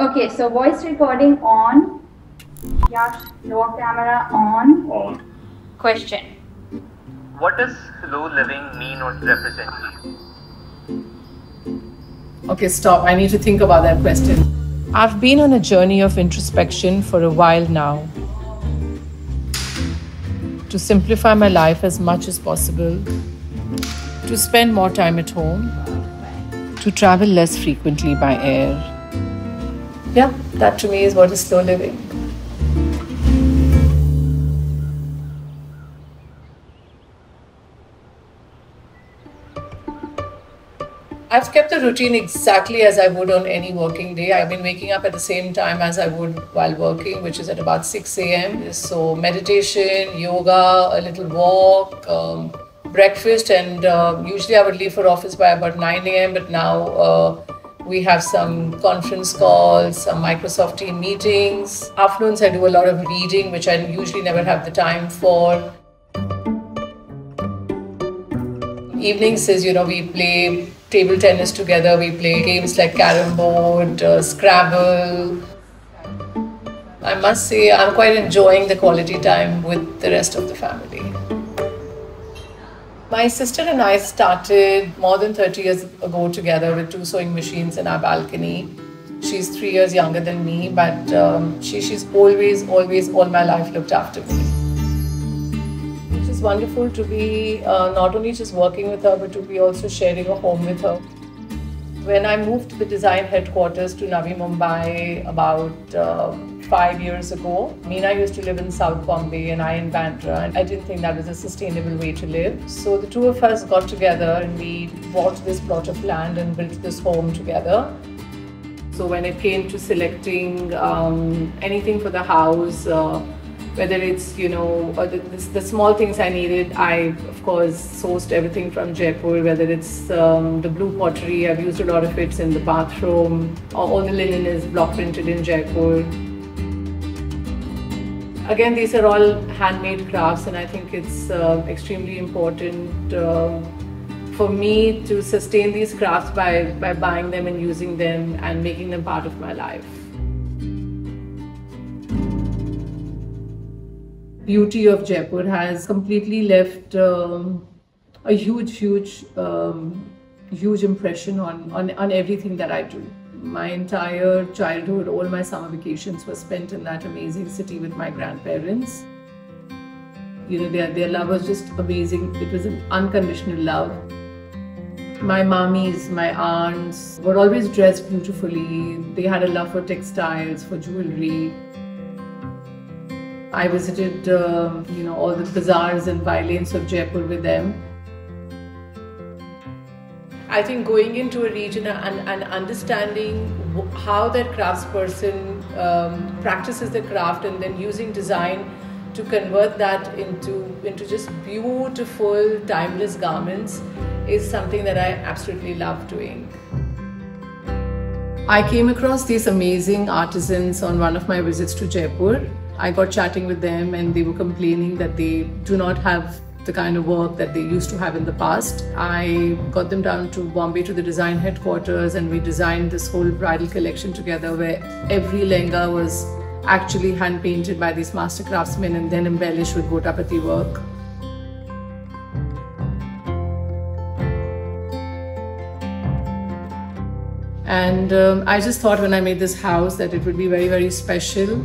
Okay, so voice recording on. Yash, lower camera on. On. Question. What does slow living mean or represent to you? Okay, stop. I need to think about that question. I've been on a journey of introspection for a while now. To simplify my life as much as possible, to spend more time at home, to travel less frequently by air. Yeah, that to me is what is slow living. I've kept the routine exactly as I would on any working day. I've been waking up at the same time as I would while working, which is at about 6 a.m. So meditation, yoga, a little walk, breakfast, and usually I would leave for office by about 9 a.m. But now we have some conference calls, some Microsoft team meetings. Afternoons I do a lot of reading, which I usually never have the time for. Evenings is, we play table tennis together, we play games like Carrom board, Scrabble. I must say I'm quite enjoying the quality time with the rest of the family. My sister and I started more than 30 years ago together with 2 sewing machines in our balcony. She's 3 years younger than me, but she's always, all my life looked after me. It's wonderful to be not only just working with her, but to be also sharing a home with her. When I moved to the design headquarters to Navi Mumbai about 5 years ago, Meena used to live in South Bombay and I in Bandra, and I didn't think that was a sustainable way to live. So the two of us got together and we bought this plot of land and built this home together. So when it came to selecting anything for the house, whether it's, the small things I needed, I, of course, sourced everything from Jaipur, whether it's the blue pottery, I've used a lot of it in the bathroom, all the linen is block printed in Jaipur. Again, these are all handmade crafts, and I think it's extremely important for me to sustain these crafts by buying them and using them and making them part of my life. Beauty of Jaipur has completely left a huge impression on everything that I do. My entire childhood, all my summer vacations were spent in that amazing city with my grandparents. Their love was just amazing. It was an unconditional love. My mummies, my aunts were always dressed beautifully. They had a love for textiles, for jewelry. I visited, all the bazaars and bylanes of Jaipur with them. I think going into a region and understanding how that craftsperson practices the craft and then using design to convert that into just beautiful, timeless garments is something that I absolutely love doing. I came across these amazing artisans on one of my visits to Jaipur. I got chatting with them and they were complaining that they do not have the kind of work that they used to have in the past. I got them down to Bombay to the design headquarters and we designed this whole bridal collection together where every lehenga was actually hand painted by these master craftsmen and then embellished with Gotapati work. And I just thought when I made this house that it would be very, very special.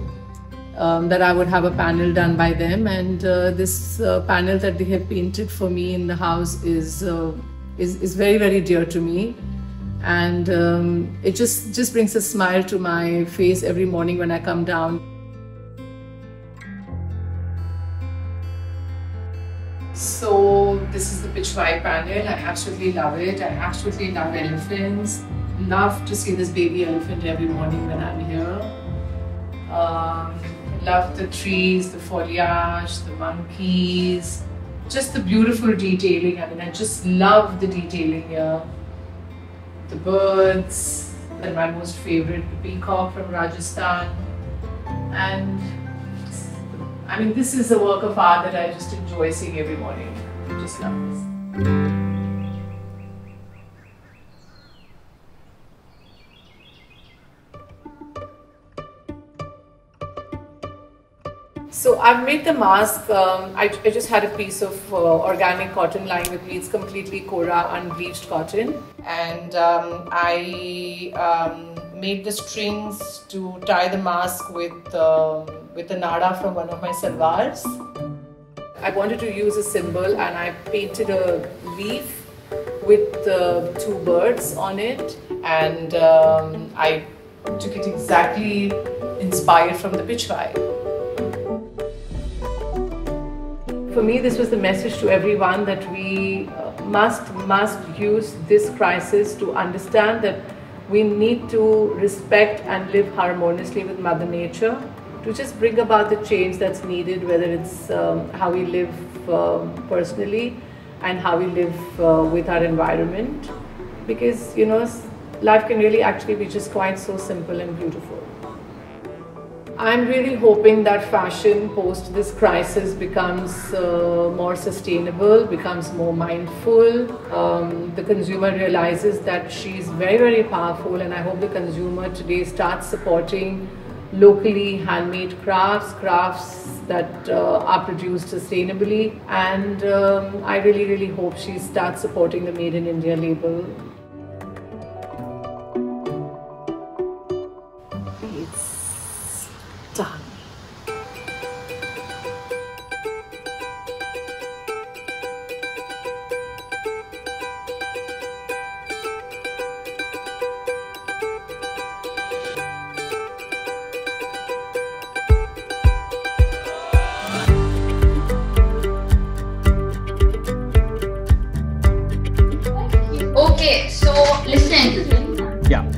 That I would have a panel done by them, and this panel that they have painted for me in the house is very, very dear to me, and it just brings a smile to my face every morning when I come down. So this is the Pichwai panel. I absolutely love it. I absolutely love elephants. Love to see this baby elephant every morning when I'm here. Love the trees, the foliage, the monkeys, just the beautiful detailing. I mean, I just love the detailing here. The birds, and my most favorite, the peacock from Rajasthan. And I mean, this is a work of art that I just enjoy seeing every morning. I just love this. So I've made the mask. I just had a piece of organic cotton lying with me. It's completely Kora unbleached cotton, and I made the strings to tie the mask with the nada from one of my salwars. I wanted to use a symbol, and I painted a leaf with two birds on it, and I took it exactly inspired from the pitchfire. For me, this was the message to everyone that we must use this crisis to understand that we need to respect and live harmoniously with Mother Nature to just bring about the change that's needed, whether it's how we live personally and how we live with our environment. Because, you know, life can really actually be just quite so simple and beautiful. I'm really hoping that fashion post this crisis becomes more sustainable, becomes more mindful. The consumer realizes that she's very, very powerful, and I hope the consumer today starts supporting locally handmade crafts that are produced sustainably. And I really, really hope she starts supporting the Made in India label. Done. Okay, so listen. Yeah.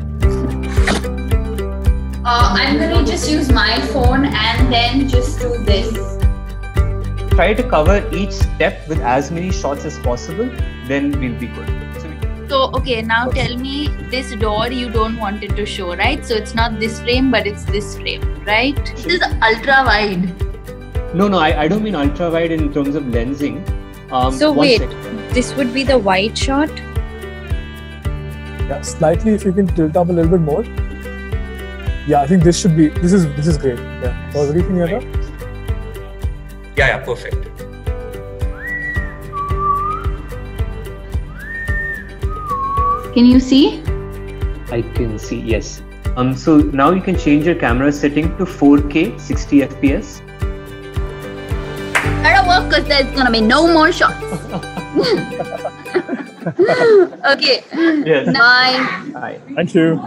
I'm gonna just use my phone and then just do this. Try to cover each step with as many shots as possible, then we'll be good. So, okay, now tell me, this door you don't want it to show, right? So it's not this frame, but it's this frame, right? This is ultra wide. No, I don't mean ultra wide in terms of lensing. So wait, this would be the wide shot? Yeah, slightly if you can tilt up a little bit more. Yeah, I think this should be, this is great. Yeah. What do you think, Yada? Yeah, perfect. Can you see? I can see, yes. So now you can change your camera setting to 4K 60 FPS. That'll work because there's gonna be no more shots. Okay. Yes. Bye. Bye. Thank you.